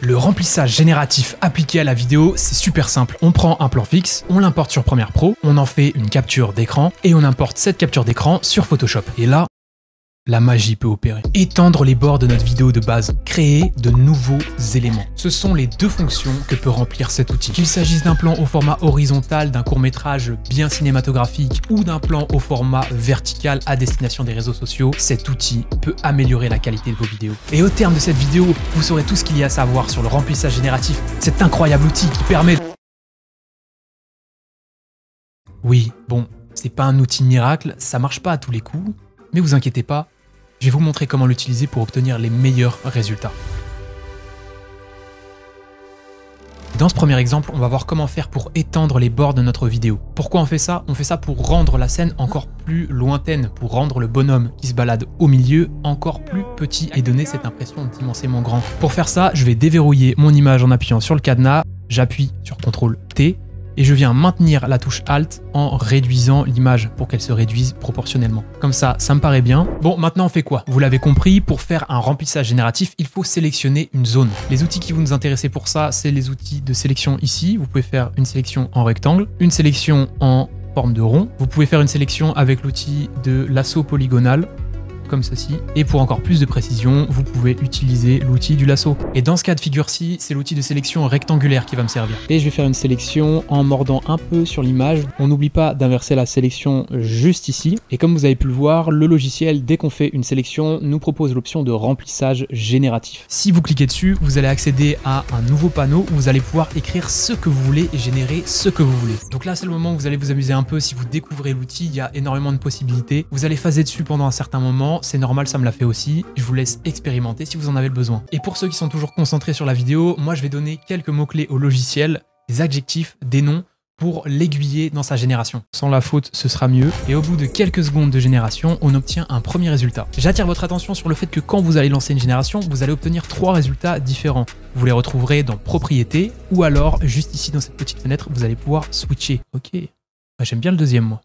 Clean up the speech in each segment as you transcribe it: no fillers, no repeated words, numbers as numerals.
Le remplissage génératif appliqué à la vidéo, c'est super simple. On prend un plan fixe, on l'importe sur Premiere Pro, on en fait une capture d'écran et on importe cette capture d'écran sur Photoshop. Et là, la magie peut opérer. Étendre les bords de notre vidéo de base, créer de nouveaux éléments. Ce sont les deux fonctions que peut remplir cet outil. Qu'il s'agisse d'un plan au format horizontal, d'un court-métrage bien cinématographique ou d'un plan au format vertical à destination des réseaux sociaux, cet outil peut améliorer la qualité de vos vidéos. Et au terme de cette vidéo, vous saurez tout ce qu'il y a à savoir sur le remplissage génératif, cet incroyable outil qui permet... Oui, bon, c'est pas un outil miracle, ça marche pas à tous les coups, mais vous inquiétez pas, je vais vous montrer comment l'utiliser pour obtenir les meilleurs résultats. Dans ce premier exemple, on va voir comment faire pour étendre les bords de notre vidéo. Pourquoi on fait ça? On fait ça pour rendre la scène encore plus lointaine, pour rendre le bonhomme qui se balade au milieu encore plus petit et donner cette impression d'immensément grand. Pour faire ça, je vais déverrouiller mon image en appuyant sur le cadenas, j'appuie sur CTRL-T, et je viens maintenir la touche Alt en réduisant l'image pour qu'elle se réduise proportionnellement. Comme ça me paraît bien. Bon, maintenant on fait quoi? Vous l'avez compris, pour faire un remplissage génératif, il faut sélectionner une zone. Les outils qui vont nous intéresser pour ça, c'est les outils de sélection ici. Vous pouvez faire une sélection en rectangle, une sélection en forme de rond. Vous pouvez faire une sélection avec l'outil de lasso polygonal, comme ceci. Et pour encore plus de précision, vous pouvez utiliser l'outil du lasso. Et dans ce cas de figure-ci, c'est l'outil de sélection rectangulaire qui va me servir. Et je vais faire une sélection en mordant un peu sur l'image. On n'oublie pas d'inverser la sélection juste ici. Et comme vous avez pu le voir, le logiciel, dès qu'on fait une sélection, nous propose l'option de remplissage génératif. Si vous cliquez dessus, vous allez accéder à un nouveau panneau où vous allez pouvoir écrire ce que vous voulez et générer ce que vous voulez. Donc là, c'est le moment où vous allez vous amuser un peu. Si vous découvrez l'outil, il y a énormément de possibilités. Vous allez phaser dessus pendant un certain moment. C'est normal, ça me l'a fait aussi. Je vous laisse expérimenter si vous en avez le besoin. Et pour ceux qui sont toujours concentrés sur la vidéo, moi je vais donner quelques mots-clés au logiciel, des adjectifs, des noms, pour l'aiguiller dans sa génération. Sans la faute, ce sera mieux. Et au bout de quelques secondes de génération, on obtient un premier résultat. J'attire votre attention sur le fait que quand vous allez lancer une génération, vous allez obtenir 3 résultats différents. Vous les retrouverez dans Propriétés, ou alors, juste ici dans cette petite fenêtre, vous allez pouvoir switcher. Ok, j'aime bien le deuxième, moi.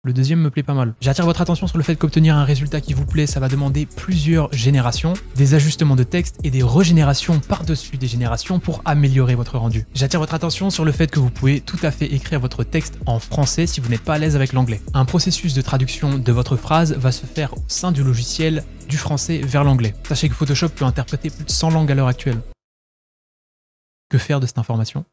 Le deuxième me plaît pas mal. J'attire votre attention sur le fait qu'obtenir un résultat qui vous plaît, ça va demander plusieurs générations, des ajustements de texte et des régénérations par-dessus des générations pour améliorer votre rendu. J'attire votre attention sur le fait que vous pouvez tout à fait écrire votre texte en français si vous n'êtes pas à l'aise avec l'anglais. Un processus de traduction de votre phrase va se faire au sein du logiciel du français vers l'anglais. Sachez que Photoshop peut interpréter plus de 100 langues à l'heure actuelle. Que faire de cette information?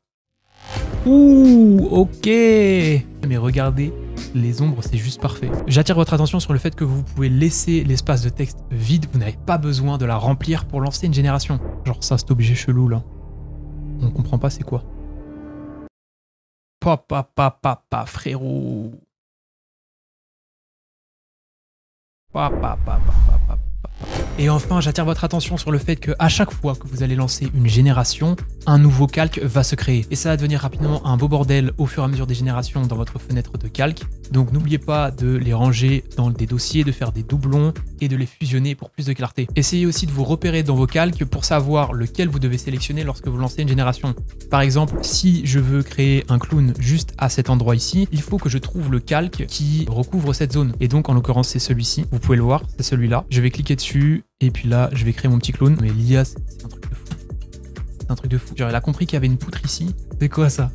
Ouh, ok. Mais regardez, les ombres, c'est juste parfait. J'attire votre attention sur le fait que vous pouvez laisser l'espace de texte vide. Vous n'avez pas besoin de la remplir pour lancer une génération. Genre ça, cet objet chelou là. On comprend pas c'est quoi. Papa, frérot. Papa. Et enfin, j'attire votre attention sur le fait qu'à chaque fois que vous allez lancer une génération, un nouveau calque va se créer. Et ça va devenir rapidement un beau bordel au fur et à mesure des générations dans votre fenêtre de calque. Donc n'oubliez pas de les ranger dans des dossiers, de faire des doublons et de les fusionner pour plus de clarté. Essayez aussi de vous repérer dans vos calques pour savoir lequel vous devez sélectionner lorsque vous lancez une génération. Par exemple, si je veux créer un clown juste à cet endroit ici, il faut que je trouve le calque qui recouvre cette zone. Et donc en l'occurrence c'est celui-ci, vous pouvez le voir, c'est celui-là. Je vais cliquer dessus et puis là je vais créer mon petit clown. Mais l'IA c'est un truc de fou. C'est un truc de fou. Genre elle a compris qu'il y avait une poutre ici. C'est quoi ça?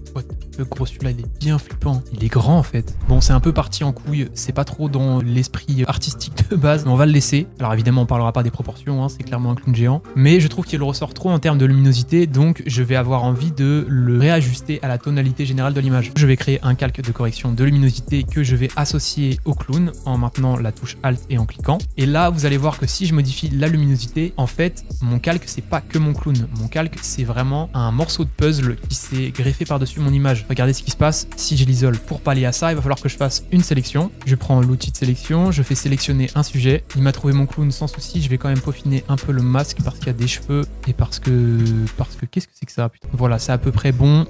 Le gros celui-là il est bien flippant. Il est grand en fait. Bon c'est un peu parti en couille. C'est pas trop dans l'esprit artistique de base. Mais on va le laisser. Alors évidemment on parlera pas des proportions. Hein, c'est clairement un clown géant. Mais je trouve qu'il le ressort trop en termes de luminosité. Donc je vais avoir envie de le réajuster à la tonalité générale de l'image. Je vais créer un calque de correction de luminosité que je vais associer au clown en maintenant la touche Alt et en cliquant. Et là vous allez voir que si je modifie la luminosité, en fait mon calque c'est pas que mon clown. Mon calque c'est vraiment un morceau de puzzle qui s'est greffé par-dessus mon image. Regardez ce qui se passe. Si je l'isole pour pallier à ça, il va falloir que je fasse une sélection. Je prends l'outil de sélection, je fais sélectionner un sujet. Il m'a trouvé mon clown sans souci. Je vais quand même peaufiner un peu le masque parce qu'il y a des cheveux et parce que qu'est-ce que c'est que ça, putain. Voilà, c'est à peu près bon.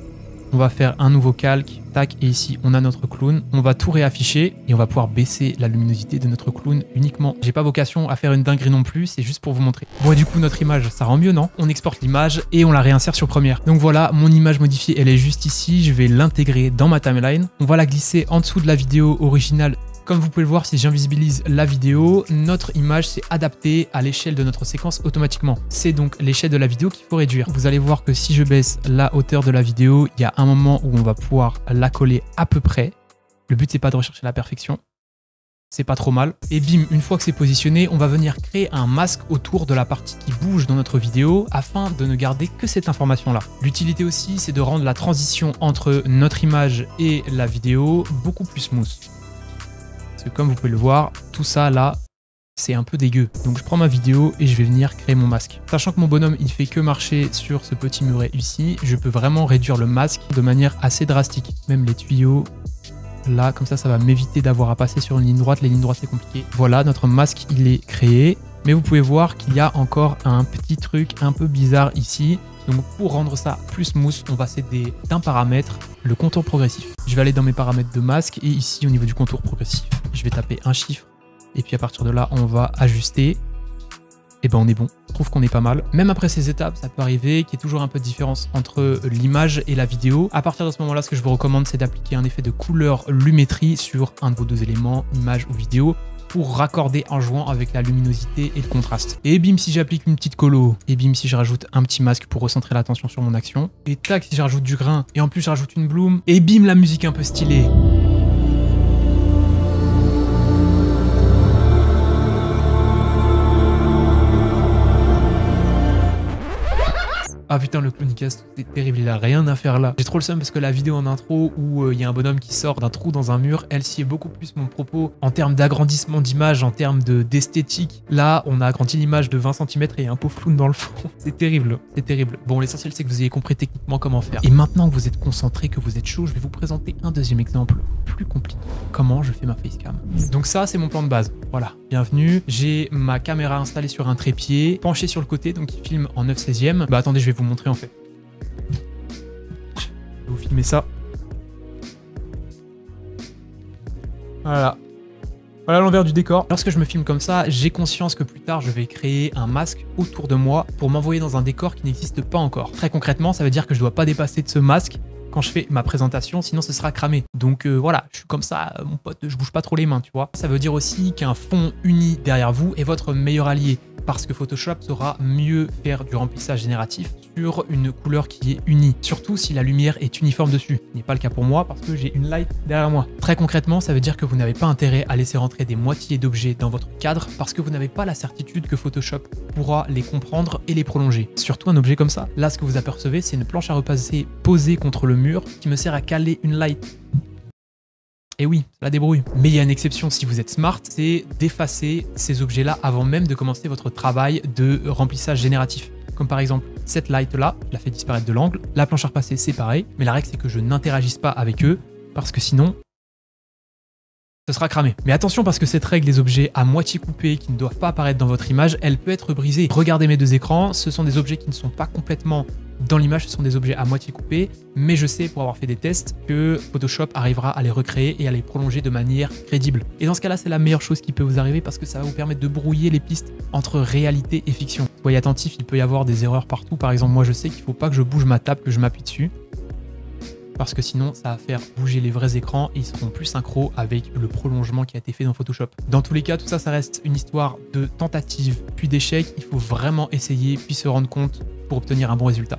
On va faire un nouveau calque, tac, et ici on a notre clown. On va tout réafficher et on va pouvoir baisser la luminosité de notre clown uniquement. J'ai pas vocation à faire une dinguerie non plus, c'est juste pour vous montrer. Bon et du coup notre image, ça rend mieux non? On exporte l'image et on la réinsère sur Premiere. Donc voilà, mon image modifiée, elle est juste ici. Je vais l'intégrer dans ma timeline. On va la glisser en dessous de la vidéo originale Comme vous pouvez le voir, si j'invisibilise la vidéo, notre image s'est adaptée à l'échelle de notre séquence automatiquement. C'est donc l'échelle de la vidéo qu'il faut réduire. Vous allez voir que si je baisse la hauteur de la vidéo, il y a un moment où on va pouvoir la coller à peu près. Le but, c'est pas de rechercher la perfection. C'est pas trop mal. Et bim, une fois que c'est positionné, on va venir créer un masque autour de la partie qui bouge dans notre vidéo afin de ne garder que cette information-là. L'utilité aussi, c'est de rendre la transition entre notre image et la vidéo beaucoup plus smooth. Parce que comme vous pouvez le voir, tout ça là, c'est un peu dégueu. Donc je prends ma vidéo et je vais venir créer mon masque. Sachant que mon bonhomme, il fait que marcher sur ce petit muret ici, je peux vraiment réduire le masque de manière assez drastique. Même les tuyaux... Là, comme ça va m'éviter d'avoir à passer sur une ligne droite. Les lignes droites, c'est compliqué. Voilà, notre masque, il est créé. Mais vous pouvez voir qu'il y a encore un petit truc un peu bizarre ici. Donc, pour rendre ça plus smooth, on va s'aider d'un paramètre, le contour progressif. Je vais aller dans mes paramètres de masque et ici, au niveau du contour progressif, je vais taper un chiffre. Et puis, à partir de là, on va ajuster. Et ben on est bon, je trouve qu'on est pas mal. Même après ces étapes, ça peut arriver qu'il y ait toujours un peu de différence entre l'image et la vidéo. À partir de ce moment-là, ce que je vous recommande, c'est d'appliquer un effet de couleur lumétrie sur un de vos deux éléments, image ou vidéo, pour raccorder en jouant avec la luminosité et le contraste. Et bim, si j'applique une petite colo, et bim, si je rajoute un petit masque pour recentrer l'attention sur mon action, et tac, si je rajoute du grain, et en plus je rajoute une bloom, et bim, la musique un peu stylée. Ah putain, le Clowncast, c'est terrible, il a rien à faire là. J'ai trop le seum parce que la vidéo en intro où il y a un bonhomme qui sort d'un trou dans un mur, elle s'y est beaucoup plus mon propos en termes d'agrandissement d'image, en termes d'esthétique. Là, on a agrandi l'image de 20 cm et il y a un pauvre clown dans le fond. C'est terrible, c'est terrible. Bon, l'essentiel, c'est que vous ayez compris techniquement comment faire. Et maintenant que vous êtes concentré, que vous êtes chaud, je vais vous présenter un deuxième exemple plus compliqué. Comment je fais ma facecam. Donc ça, c'est mon plan de base. Voilà, bienvenue. J'ai ma caméra installée sur un trépied, penchée sur le côté, donc il filme en 9/16. Bah attendez, je vais vous montrer en fait. Je vais vous filmer ça. Voilà. Voilà l'envers du décor. Lorsque je me filme comme ça, j'ai conscience que plus tard, je vais créer un masque autour de moi pour m'envoyer dans un décor qui n'existe pas encore. Très concrètement, ça veut dire que je ne dois pas dépasser de ce masque quand je fais ma présentation, sinon ce sera cramé. Donc voilà, je suis comme ça, mon pote, je bouge pas trop les mains, tu vois. Ça veut dire aussi qu'un fond uni derrière vous est votre meilleur allié, parce que Photoshop saura mieux faire du remplissage génératif sur une couleur qui est unie, surtout si la lumière est uniforme dessus. Ce n'est pas le cas pour moi parce que j'ai une light derrière moi. Très concrètement, ça veut dire que vous n'avez pas intérêt à laisser rentrer des moitiés d'objets dans votre cadre parce que vous n'avez pas la certitude que Photoshop pourra les comprendre et les prolonger. Surtout un objet comme ça. Là, ce que vous apercevez, c'est une planche à repasser posée contre le mur qui me sert à caler une light. Et oui, la débrouille. Mais il y a une exception si vous êtes smart, c'est d'effacer ces objets-là avant même de commencer votre travail de remplissage génératif. Comme par exemple, cette light-là, je la fais disparaître de l'angle. La planche à repasser, c'est pareil. Mais la règle, c'est que je n'interagisse pas avec eux parce que sinon, ce sera cramé. Mais attention parce que cette règle des objets à moitié coupés qui ne doivent pas apparaître dans votre image, elle peut être brisée. Regardez mes deux écrans, ce sont des objets qui ne sont pas complètement dans l'image, ce sont des objets à moitié coupés, mais je sais pour avoir fait des tests que Photoshop arrivera à les recréer et à les prolonger de manière crédible. Et dans ce cas-là, c'est la meilleure chose qui peut vous arriver parce que ça va vous permettre de brouiller les pistes entre réalité et fiction. Soyez attentifs, il peut y avoir des erreurs partout. Par exemple, moi je sais qu'il ne faut pas que je bouge ma table, que je m'appuie dessus, parce que sinon ça va faire bouger les vrais écrans et ils seront plus synchro avec le prolongement qui a été fait dans Photoshop. Dans tous les cas, tout ça, ça reste une histoire de tentative puis d'échec. Il faut vraiment essayer puis se rendre compte pour obtenir un bon résultat.